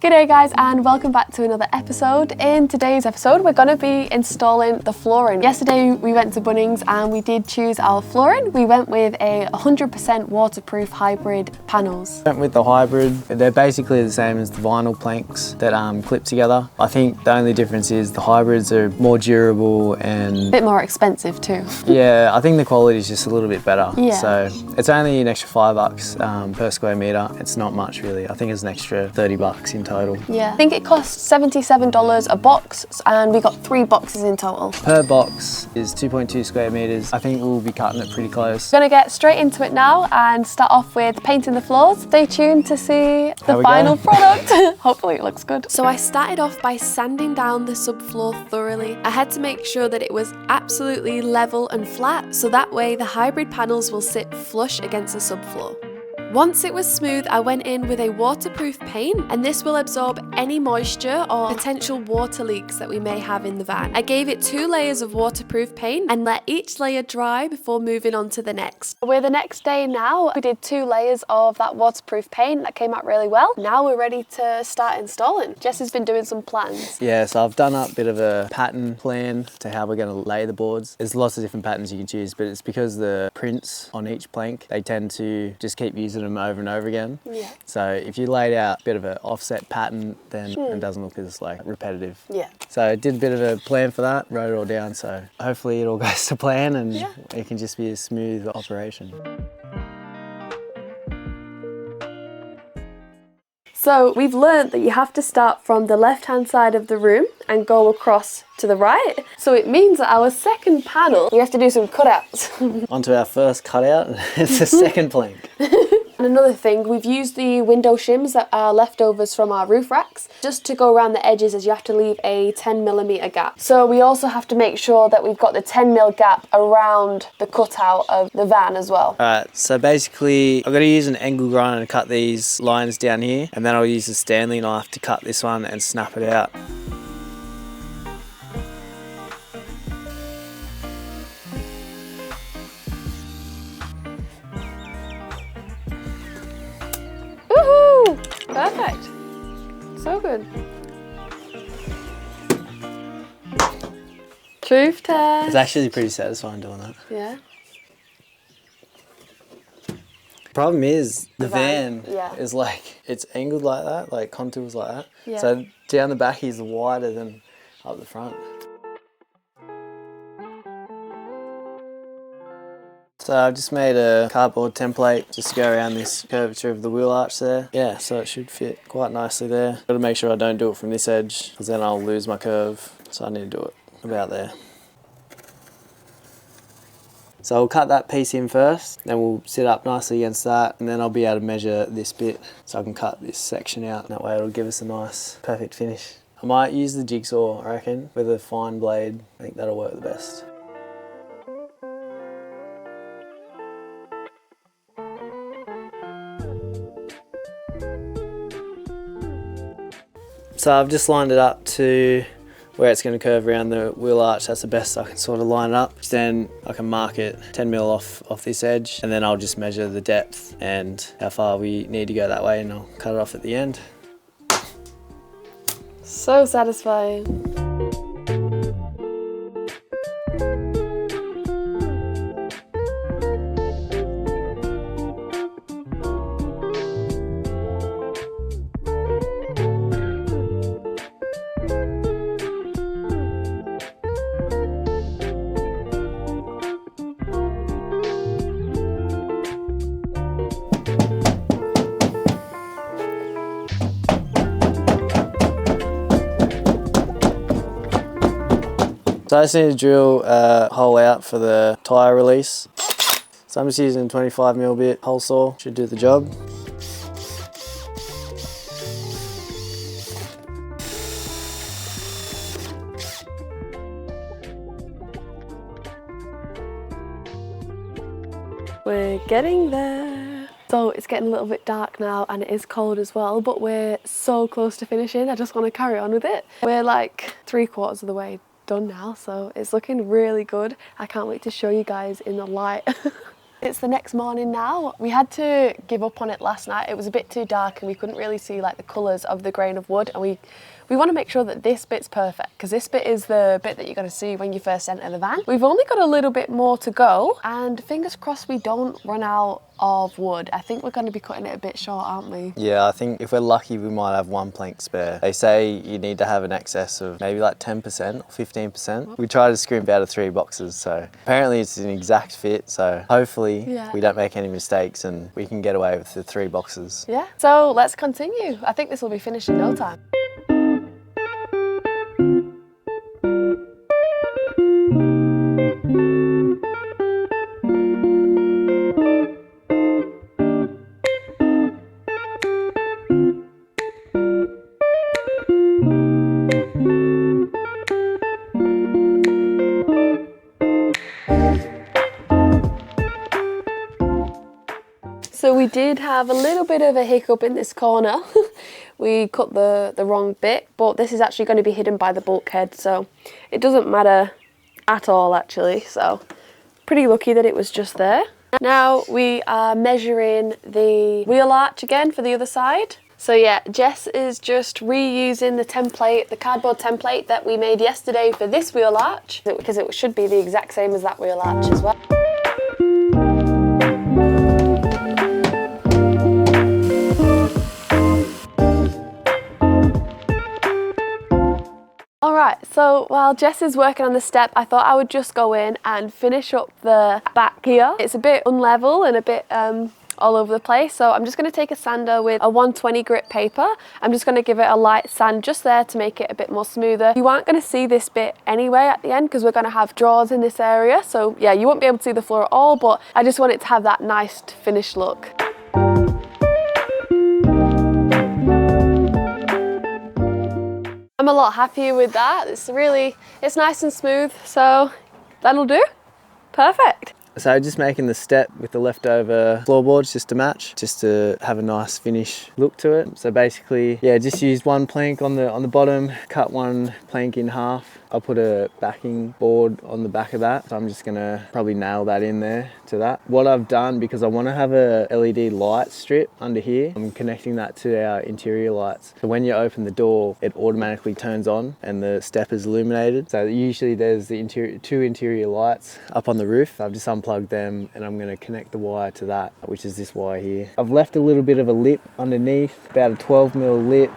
G'day guys and welcome back to another episode. In today's episode we're going to be installing the flooring. Yesterday we went to Bunnings and we did choose our flooring. We went with a 100% waterproof hybrid panels. Went with the hybrid. They're basically the same as the vinyl planks that clip together. I think the only difference is the hybrids are more durable and A bit more expensive too. Yeah, I think the quality is just a little bit better. Yeah. So it's only an extra $5 per square metre. It's not much really. I think it's an extra $30 in total. Yeah, I think it costs $77 a box and we got 3 boxes in total. Per box is 2.2 square metres. I think we'll be cutting it pretty close. We're going to get straight into it now and start off with painting the floors. Stay tuned to see the final product. Hopefully it looks good. So I started off by sanding down the subfloor thoroughly. I had to make sure that it was absolutely level and flat so that way the hybrid panels will sit flush against the subfloor. Once it was smooth, I went in with a waterproof paint and this will absorb any moisture or potential water leaks that we may have in the van. I gave it 2 layers of waterproof paint and let each layer dry before moving on to the next. We're the next day now. We did 2 layers of that waterproof paint. That came out really well. Now we're ready to start installing. Jess has been doing some plans. Yeah, so I've done up a bit of a pattern plan to how we're going to lay the boards. There's lots of different patterns you can choose, but it's because the prints on each plank, they tend to just keep using them over and over again. Yeah. So if you laid out a bit of an offset pattern, then it doesn't look as like repetitive. Yeah. So I did a bit of a plan for that, wrote it all down. So hopefully it all goes to plan and it can just be a smooth operation. So we've learned that you have to start from the left-hand side of the room and go across to the right. So it means that our second panel, we have to do some cutouts. Onto our first cutout, it's the second plank. And another thing, we've used the window shims that are leftovers from our roof racks just to go around the edges, as you have to leave a 10mm gap. So we also have to make sure that we've got the 10mm gap around the cutout of the van as well. Alright, so basically I've got to use an angle grinder to cut these lines down here, and then I'll use the Stanley knife to cut this one and snap it out. Woohoo! Perfect. So good. Truth test. It's actually pretty satisfying doing that. Yeah. Problem is the van yeah. is like, it's angled like that, like contours like that. Yeah. So down the back is wider than up the front. So I've just made a cardboard template just to go around this curvature of the wheel arch there. Yeah, so it should fit quite nicely there. Got to make sure I don't do it from this edge because then I'll lose my curve. So I need to do it about there. So I'll cut that piece in first, then we'll sit up nicely against that, and then I'll be able to measure this bit so I can cut this section out. That way it'll give us a nice, perfect finish. I might use the jigsaw, I reckon, with a fine blade. I think that'll work the best. So I've just lined it up to where it's going to curve around the wheel arch. That's the best I can sort of line it up. Then I can mark it 10mm off this edge, and then I'll just measure the depth and how far we need to go that way, and I'll cut it off at the end. So satisfying. So I just need to drill a hole out for the tyre release. So I'm just using a 25mm bit hole saw, should do the job. We're getting there. So it's getting a little bit dark now and it is cold as well, but we're so close to finishing. I just want to carry on with it. We're like 3/4 of the way done now, so it's looking really good. I can't wait to show you guys in the light. It's the next morning now. We had to give up on it last night. It was a bit too dark and we couldn't really see like the colours of the grain of wood, and we want to make sure that this bit's perfect, because this bit is the bit that you're going to see when you first enter the van. We've only got a little bit more to go, and fingers crossed we don't run out of wood. I think we're going to be cutting it a bit short, aren't we? Yeah, I think if we're lucky we might have one plank spare. They say you need to have an excess of maybe like 10% or 15%. We try to scrimp out of 3 boxes, so apparently it's an exact fit, so hopefully we don't make any mistakes and we can get away with the 3 boxes. Yeah, so let's continue. I think this will be finished in no time. So we did have a little bit of a hiccup in this corner. We cut the wrong bit, but this is actually going to be hidden by the bulkhead, so it doesn't matter at all actually. So pretty lucky that it was just there. Now we are measuring the wheel arch again for the other side. So yeah, Jess is just reusing the template, the cardboard template that we made yesterday for this wheel arch, because it should be the exact same as that wheel arch as well. Alright, so while Jess is working on the step, I thought I would just go in and finish up the back here. It's a bit unlevel and a bit all over the place, so I'm just going to take a sander with a 120 grit paper. I'm just going to give it a light sand just there to make it a bit more smoother. You aren't going to see this bit anyway at the end because we're going to have drawers in this area, so yeah, you won't be able to see the floor at all, but I just want it to have that nice finished look. I'm a lot happier with that. It's nice and smooth, so that'll do. Perfect. So just making the step with the leftover floorboards just to match, just to have a nice finish look to it. So basically, yeah, just used one plank on the bottom, cut one plank in half. I'll put a backing board on the back of that. So I'm just gonna probably nail that in there to that. What I've done, because I wanna have a LED light strip under here, I'm connecting that to our interior lights. So when you open the door, it automatically turns on and the step is illuminated. So usually there's the two interior lights up on the roof. I've just unplugged them and I'm gonna connect the wire to that, which is this wire here. I've left a little bit of a lip underneath, about a 12mm lip.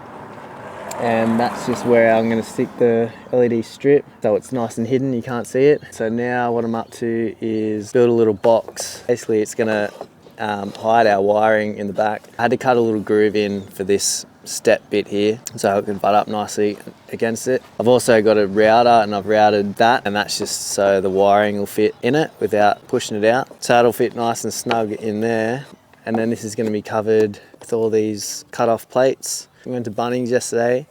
And that's just where I'm going to stick the LED strip, so it's nice and hidden, you can't see it. So now what I'm up to is build a little box. Basically it's going to hide our wiring in the back. I had to cut a little groove in for this step bit here so it can butt up nicely against it. I've also got a router and I've routed that, and that's just so the wiring will fit in it without pushing it out. So it'll fit nice and snug in there. And then this is going to be covered with all these cut-off plates. We went to Bunnings yesterday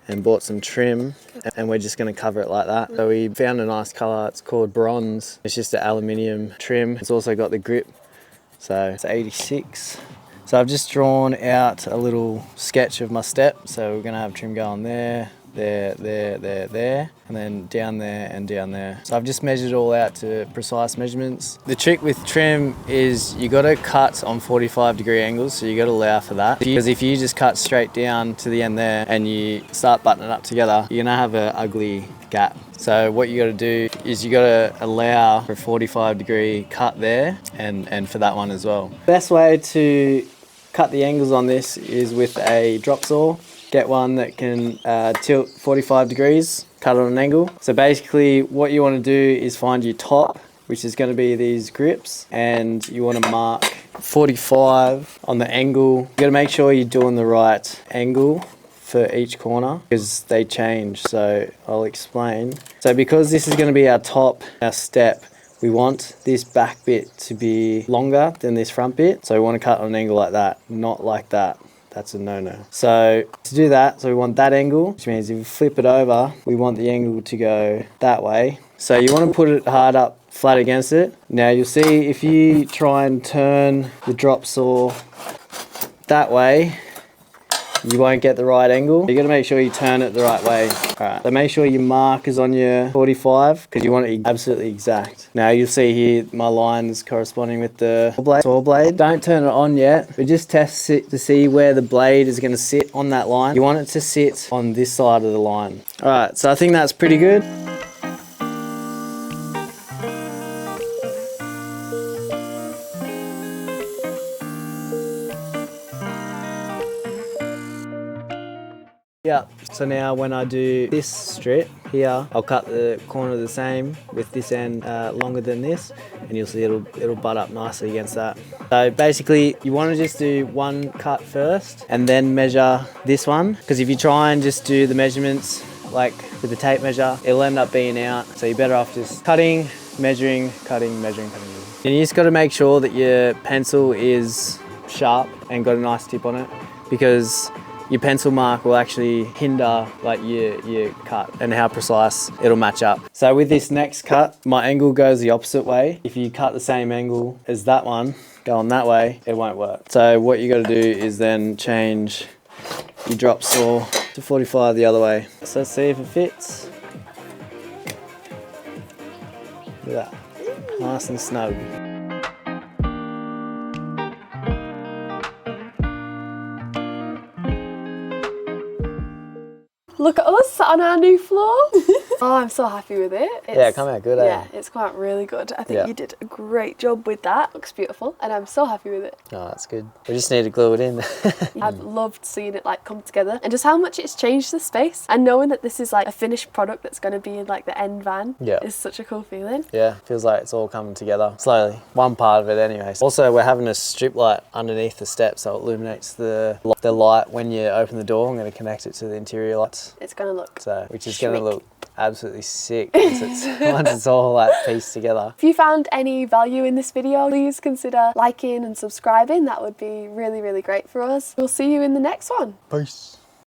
and bought some trim, and we're just going to cover it like that. So we found a nice colour, it's called bronze. It's just an aluminium trim. It's also got the grip, so it's 86. So I've just drawn out a little sketch of my step. So we're going to have trim going there, there, and then down there and down there. So I've just measured it all out to precise measurements. The trick with trim is you got to cut on 45-degree angles, so you got to allow for that. Because if you just cut straight down to the end there and you start buttoning it up together, you're gonna have an ugly gap. So what you got to do is you got to allow for a 45-degree cut there and for that one as well. Best way to cut the angles on this is with a drop saw. Get one that can tilt 45 degrees, cut on an angle. So basically what you want to do is find your top, which is going to be these grips, and you want to mark 45 on the angle. You got to make sure you're doing the right angle for each corner because they change, so I'll explain. So because this is going to be our top, our step, we want this back bit to be longer than this front bit. So we want to cut on an angle like that, not like that. That's a no-no. So to do that, so we want that angle, which means if we flip it over, we want the angle to go that way. So you want to put it hard up, flat against it. Now you'll see if you try and turn the drop saw that way, you won't get the right angle. You got to make sure you turn it the right way. Alright, so make sure your mark is on your 45 because you want it absolutely exact. Now you'll see here my line is corresponding with the saw blade. Don't turn it on yet, but just test it to see where the blade is going to sit on that line. You want it to sit on this side of the line. Alright, so I think that's pretty good. Yeah, so now when I do this strip here, I'll cut the corner the same with this end longer than this, and you'll see it'll butt up nicely against that. So basically you want to just do one cut first and then measure this one, because if you try and just do the measurements like with the tape measure, it'll end up being out. So you're better off just cutting, measuring, cutting, measuring, cutting. And you just got to make sure that your pencil is sharp and got a nice tip on it, because your pencil mark will actually hinder like your cut and how precise it'll match up. So with this next cut, my angle goes the opposite way. If you cut the same angle as that one, going that way, it won't work. So what you got to do is then change your drop saw to 45 the other way. So let's see if it fits. Look at that, nice and snug. Look at us on our new floor. Oh, I'm so happy with it. Yeah, come out good, eh? Yeah, it's come out really good. I think you did a great job with that. Looks beautiful, and I'm so happy with it. Oh, that's good. We just need to glue it in. I've loved seeing it like come together, and just how much it's changed the space. And knowing that this is like a finished product that's going to be in like the end van is such a cool feeling. Yeah, feels like it's all coming together slowly. One part of it anyway. Also, we're having a strip light underneath the step, so it illuminates the light when you open the door. I'm going to connect it to the interior lights. It's going to look which is going to look absolutely sick once it's all like pieced together. If you found any value in this video, please consider liking and subscribing. That would be really, really great for us. We'll see you in the next one. Peace.